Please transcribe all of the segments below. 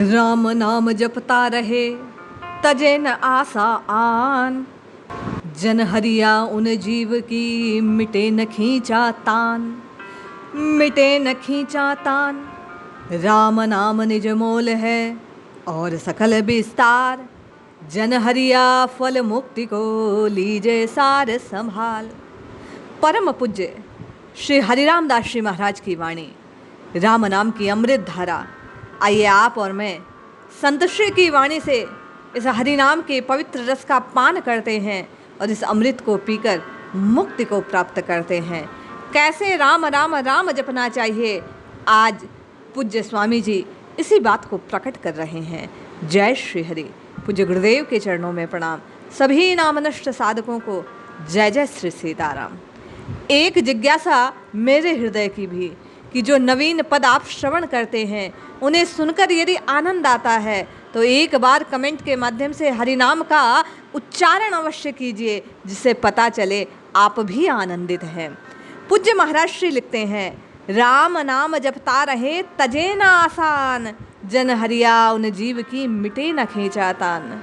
राम नाम जपता रहे तजे न आसा आन। जन हरिया उन जीव की मिटे न खींचा तान। मिटे न खींचा तान। राम नाम निज मोल है और सकल विस्तार। जन हरिया फल मुक्ति को लीजे सार संभाल। परम पूज्य श्री हरिराम दास जी महाराज की वाणी, राम नाम की अमृत धारा। आइए आप और मैं संत श्री की वाणी से इस हरिनाम के पवित्र रस का पान करते हैं और इस अमृत को पीकर मुक्ति को प्राप्त करते हैं। कैसे राम राम राम जपना चाहिए, आज पूज्य स्वामी जी इसी बात को प्रकट कर रहे हैं। जय श्री हरि। पूज्य गुरुदेव के चरणों में प्रणाम। सभी नामनष्ट साधकों को जय जय श्री सीताराम। एक जिज्ञासा मेरे हृदय की भी कि जो नवीन पद आप श्रवण करते हैं उन्हें सुनकर यदि आनंद आता है तो एक बार कमेंट के माध्यम से हरिनाम का उच्चारण अवश्य कीजिए, जिससे पता चले आप भी आनंदित हैं। पूज्य महाराज श्री लिखते हैं, राम नाम जपता रहे तजे न आसान। जन हरिया उन जीव की मिटे न खींचा तान।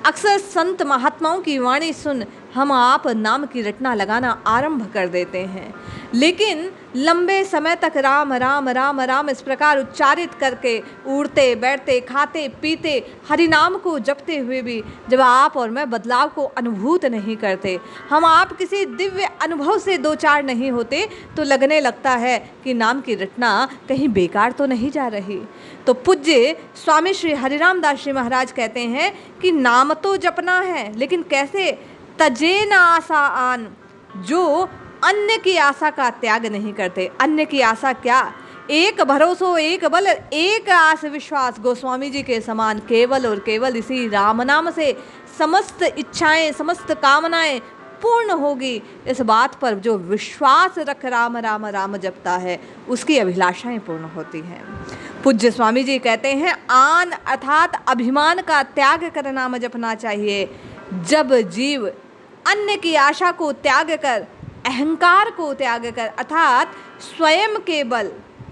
अक्सर संत महात्माओं की वाणी सुन हम आप नाम की रटना लगाना आरंभ कर देते हैं, लेकिन लंबे समय तक राम राम राम राम इस प्रकार उच्चारित करके उड़ते बैठते खाते पीते हरिनाम को जपते हुए भी जब आप और मैं बदलाव को अनुभूत नहीं करते, हम आप किसी दिव्य अनुभव से दो चार नहीं होते, तो लगने लगता है कि नाम की रटना कहीं बेकार तो नहीं जा रही। तो पूज्य स्वामी श्री हरिराम दास जी महाराज कहते हैं कि नाम तो जपना है, लेकिन कैसे? तजे न आसा आन। जो अन्य की आशा का त्याग नहीं करते। अन्य की आशा क्या? एक भरोसो एक बल एक आस विश्वास गोस्वामी जी के समान केवल और केवल इसी राम नाम से समस्त इच्छाएं समस्त कामनाएं पूर्ण होगी। इस बात पर जो विश्वास रख राम राम राम जपता है उसकी अभिलाषाएं पूर्ण होती हैं। पूज्य स्वामी जी कहते हैं, आन अर्थात अभिमान का त्याग कर नाम जपना चाहिए। जब जीव अन्य की आशा को त्याग कर, अहंकार को त्याग कर, अर्थात स्वयं के बल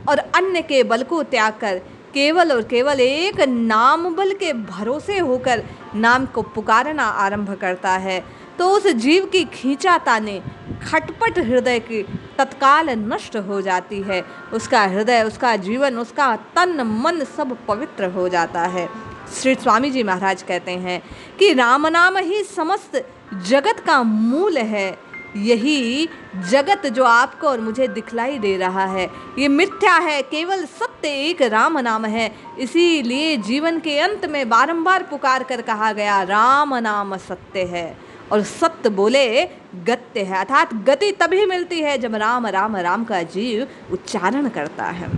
और अन्य के बल को त्याग कर केवल और केवल एक नाम बल के भरोसे होकर नाम को पुकारना आरंभ करता है, तो उस जीव की खींचाताने खटपट हृदय की तत्काल नष्ट हो जाती है। उसका हृदय, उसका जीवन, उसका तन मन सब पवित्र हो जाता है। श्री स्वामी जी महाराज कहते हैं कि राम नाम ही समस्त जगत का मूल है। यही जगत जो आपको और मुझे दिखलाई दे रहा है ये मिथ्या है, केवल सत्य एक राम नाम है। इसीलिए जीवन के अंत में बारंबार पुकार कर कहा गया, राम नाम सत्य है और सत्य बोले गत्य है, अर्थात गति तभी मिलती है जब राम राम राम का जीव उच्चारण करता है।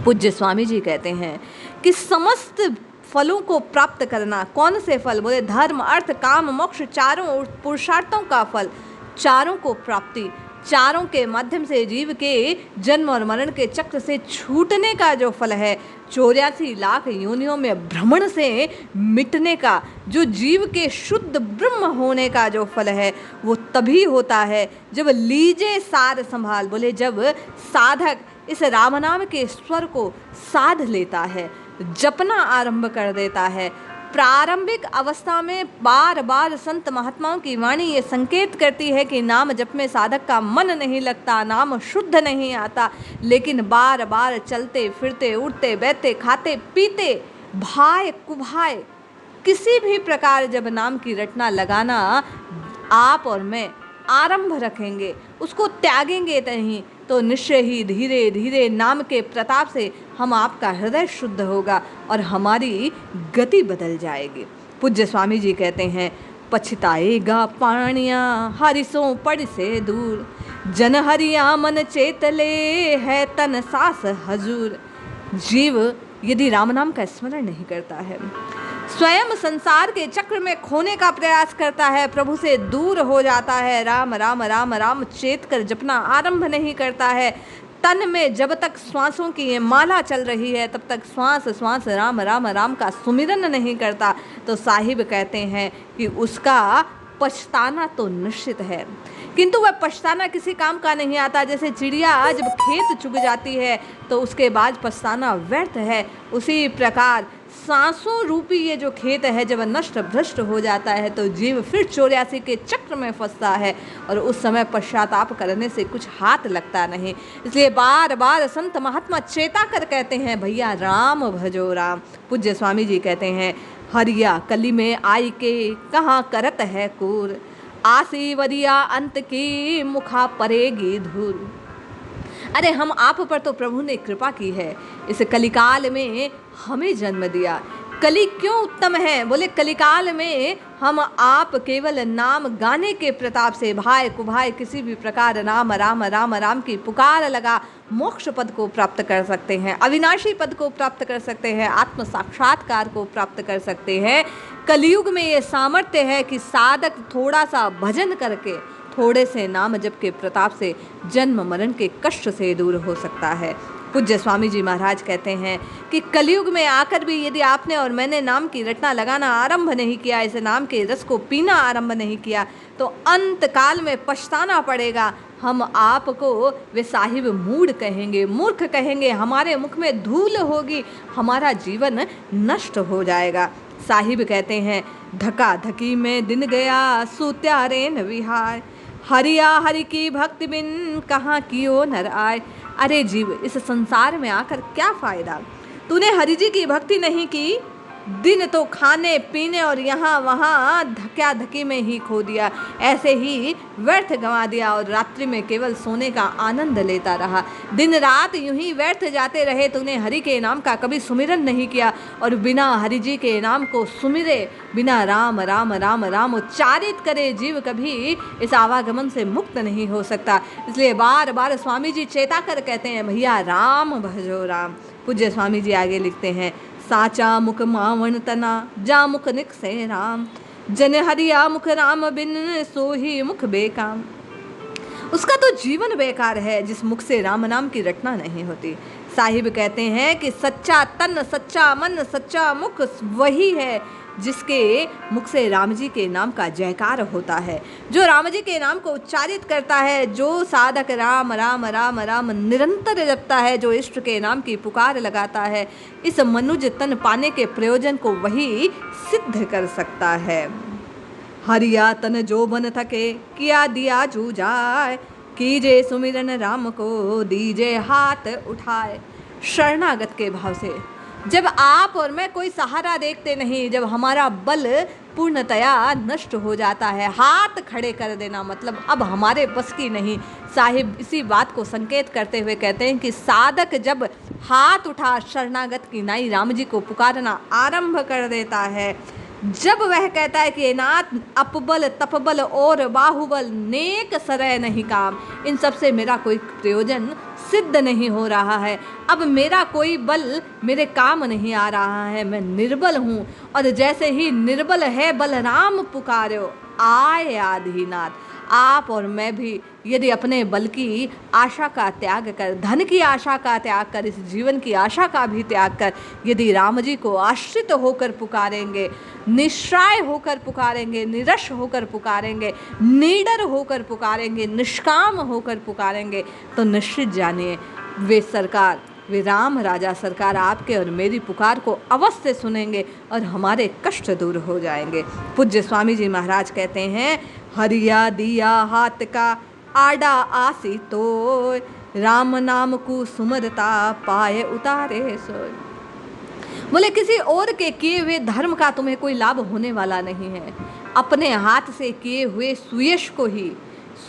पूज्य स्वामी जी कहते हैं कि समस्त फलों को प्राप्त करना, कौन से फल? बोले धर्म अर्थ काम मोक्ष चारों पुरुषार्थों का फल, चारों को प्राप्ति, चारों के माध्यम से जीव के जन्म और मरण के चक्र से छूटने का जो फल है, 84 लाख योनियों में भ्रमण से मिटने का, जो जीव के शुद्ध ब्रह्म होने का जो फल है, वो तभी होता है जब लीजे सार संभाल। बोले जब साधक इस राम नाम के स्वर को साध लेता है, जपना आरंभ कर देता है। प्रारंभिक अवस्था में बार बार संत महात्माओं की वाणी ये संकेत करती है कि नाम जप में साधक का मन नहीं लगता, नाम शुद्ध नहीं आता, लेकिन बार बार चलते फिरते उठते बैठते खाते पीते भाए कुभाए किसी भी प्रकार जब नाम की रटना लगाना आप और मैं आरंभ रखेंगे, उसको त्यागेंगे नहीं, तो निश्चय ही धीरे धीरे नाम के प्रताप से हम आपका हृदय शुद्ध होगा और हमारी गति बदल जाएगी। पूज्य स्वामी जी कहते हैं, पछताएगा पाणिया हरिसों पड़ से दूर। जन हरिया मन चेतले है तन सास हजूर। जीव यदि राम नाम का स्मरण नहीं करता है, स्वयं संसार के चक्र में खोने का प्रयास करता है, प्रभु से दूर हो जाता है, राम राम राम राम चेत कर जपना आरंभ नहीं करता है, तन में जब तक श्वासों की ये माला चल रही है तब तक श्वास श्वास राम राम राम का सुमिरन नहीं करता, तो साहिब कहते हैं कि उसका पछताना तो निश्चित है, किंतु वह पछताना किसी काम का नहीं आता। जैसे चिड़िया जब खेत चुग जाती है तो उसके बाद पछताना व्यर्थ है, उसी प्रकार सांसों रूपी ये जो खेत है जब नष्ट भ्रष्ट हो जाता है तो जीव फिर 84 के चक्र में फंसता है और उस समय पश्चाताप करने से कुछ हाथ लगता नहीं। इसलिए बार बार संत महात्मा चेता कर कहते हैं, भैया राम भजो राम। पूज्य स्वामी जी कहते हैं, हरिया कली में आई के कहाँ करत है कूर, आसी वरिया अंत की मुखा परेगी धूल। अरे हम आप पर तो प्रभु ने कृपा की है, इस कलिकाल में हमें जन्म दिया। कली क्यों उत्तम है? बोले कलिकाल में हम आप केवल नाम गाने के प्रताप से भाई कुभाई किसी भी प्रकार राम राम राम राम की पुकार लगा मोक्ष पद को प्राप्त कर सकते हैं, अविनाशी पद को प्राप्त कर सकते हैं, आत्म साक्षात्कार को प्राप्त कर सकते हैं। कलयुग में ये सामर्थ्य है कि साधक थोड़ा सा भजन करके, थोड़े से नाम जप के प्रताप से जन्म मरण के कष्ट से दूर हो सकता है। पूज्य स्वामी जी महाराज कहते हैं कि कलयुग में आकर भी यदि आपने और मैंने नाम की रटना लगाना आरंभ नहीं किया, इस नाम के रस को पीना आरंभ नहीं किया, तो अंत काल में पछताना पड़ेगा। हम आपको वे साहिब मूढ़ कहेंगे, मूर्ख कहेंगे, हमारे मुख में धूल होगी, हमारा जीवन नष्ट हो जाएगा। साहिब कहते हैं, धका धकी में दिन गया सुत्यारे न विहार, हरिया हरि की भक्ति बिन कहाँ कियो नर आए। अरे जीव, इस संसार में आकर क्या फायदा? तूने हरि जी की भक्ति नहीं की, दिन तो खाने पीने और यहाँ वहाँ धक्या धक्की में ही खो दिया, ऐसे ही व्यर्थ गंवा दिया और रात्रि में केवल सोने का आनंद लेता रहा। दिन रात यूं ही व्यर्थ जाते रहे। तूने हरि के नाम का कभी सुमिरन नहीं किया और बिना हरि जी के नाम को सुमिरे, बिना राम राम राम राम उच्चारित करे जीव कभी इस आवागमन से मुक्त नहीं हो सकता। इसलिए बार बार स्वामी जी चेता कर कहते हैं, भैया राम भजो राम। पूज्य स्वामी जी आगे लिखते हैं, साचा मुख मावन तना जा मुख निक से राम, जन हरिया मुख राम बिन सो ही मुख बेकाम। उसका तो जीवन बेकार है जिस मुख से राम नाम की रटना नहीं होती। साहिब कहते हैं कि सच्चा तन, सच्चा मन, सच्चा मुख वही है जिसके मुख से राम जी के नाम का जयकार होता है, जो राम जी के नाम को उच्चारित करता है, जो साधक राम राम राम राम निरंतर जपता है, जो इष्ट के नाम की पुकार लगाता है, इस मनुज तन पाने के प्रयोजन को वही सिद्ध कर सकता है। हरिया तन जो बन थके किया दिया जूझाए, कीजे सुमिरन राम को दीजे हाथ उठाए। शरणागत के भाव से जब आप और मैं कोई सहारा देखते नहीं, जब हमारा बल पूर्णतया नष्ट हो जाता है, हाथ खड़े कर देना मतलब अब हमारे बस की नहीं। साहिब इसी बात को संकेत करते हुए कहते हैं कि साधक जब हाथ उठा शरणागत की नाई राम जी को पुकारना आरंभ कर देता है, जब वह कहता है कि नाथ अपबल तपबल और बाहुबल नेक सरय नहीं काम, इन सब से मेरा कोई प्रयोजन सिद्ध नहीं हो रहा है, अब मेरा कोई बल मेरे काम नहीं आ रहा है, मैं निर्बल हूँ। और जैसे ही निर्बल है बलराम पुकारो आए आदिनाथ। आप और मैं भी यदि अपने बल की आशा का त्याग कर, धन की आशा का त्याग कर, इस जीवन की आशा का भी त्याग कर यदि राम जी को आश्रित होकर पुकारेंगे, निश्चय होकर पुकारेंगे, निरश होकर पुकारेंगे, निडर होकर पुकारेंगे, निष्काम होकर पुकारेंगे, तो निश्चित जानिए वे सरकार, वे राम राजा सरकार आपके और मेरी पुकार को अवश्य सुनेंगे और हमारे कष्ट दूर हो जाएंगे। पूज्य स्वामी जी महाराज कहते हैं, हरिया दिया हाथ का आडा आसी तो, राम नाम को सुमरता पाए उतारे सोय। बोले किसी और के किए हुए धर्म का तुम्हें कोई लाभ होने वाला नहीं है, अपने हाथ से किए हुए सुयश को ही,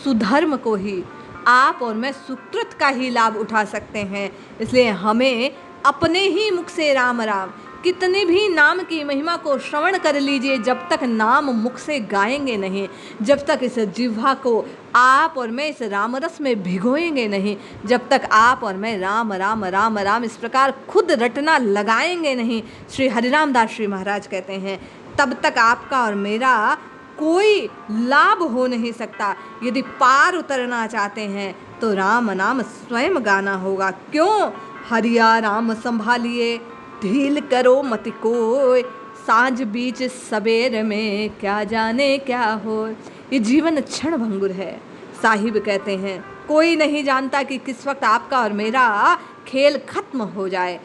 सुधर्म को ही आप और मैं सुकृत का ही लाभ उठा सकते हैं। इसलिए हमें अपने ही मुख से राम राम, कितनी भी नाम की महिमा को श्रवण कर लीजिए, जब तक नाम मुख से गाएंगे नहीं, जब तक इस जिह्वा को आप और मैं इस रामरस में भिगोएंगे नहीं, जब तक आप और मैं राम राम राम राम इस प्रकार खुद रटना लगाएंगे नहीं, श्री हरिराम दास श्री महाराज कहते हैं, तब तक आपका और मेरा कोई लाभ हो नहीं सकता। यदि पार उतरना चाहते हैं तो राम नाम स्वयं गाना होगा। क्यों? हरिया राम संभालिए ढील करो मत कोय, सांझ बीच सबेर में क्या जाने क्या हो। ये जीवन क्षण भंगुर है। साहिब कहते हैं, कोई नहीं जानता कि किस वक्त आपका और मेरा खेल खत्म हो जाए।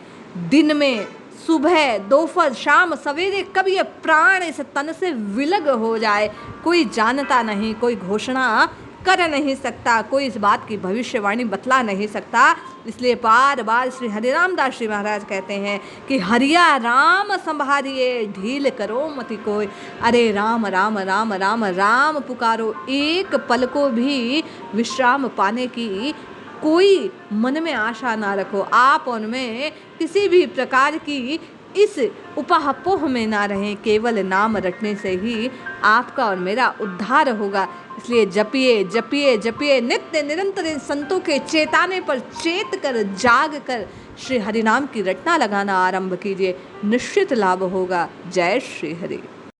दिन में सुबह दोपहर शाम सवेरे कब ये प्राण इस तन से विलग हो जाए, कोई जानता नहीं, कोई घोषणा कर नहीं सकता, कोई इस बात की भविष्यवाणी बतला नहीं सकता। इसलिए बार बार श्री हरिराम दास जी महाराज कहते हैं कि हरिया राम संभारिए, ढील करो मति कोई। अरे राम राम राम राम राम पुकारो, एक पल को भी विश्राम पाने की कोई मन में आशा ना रखो। आप उनमें किसी भी प्रकार की इस उपाहपोह में ना रहें, केवल नाम रटने से ही आपका और मेरा उद्धार होगा। इसलिए जपिए जपिए जपिए, नित्य निरंतर इन संतों के चेताने पर चेत कर जाग कर श्री हरि नाम की रटना लगाना आरंभ कीजिए, निश्चित लाभ होगा। जय श्री हरि।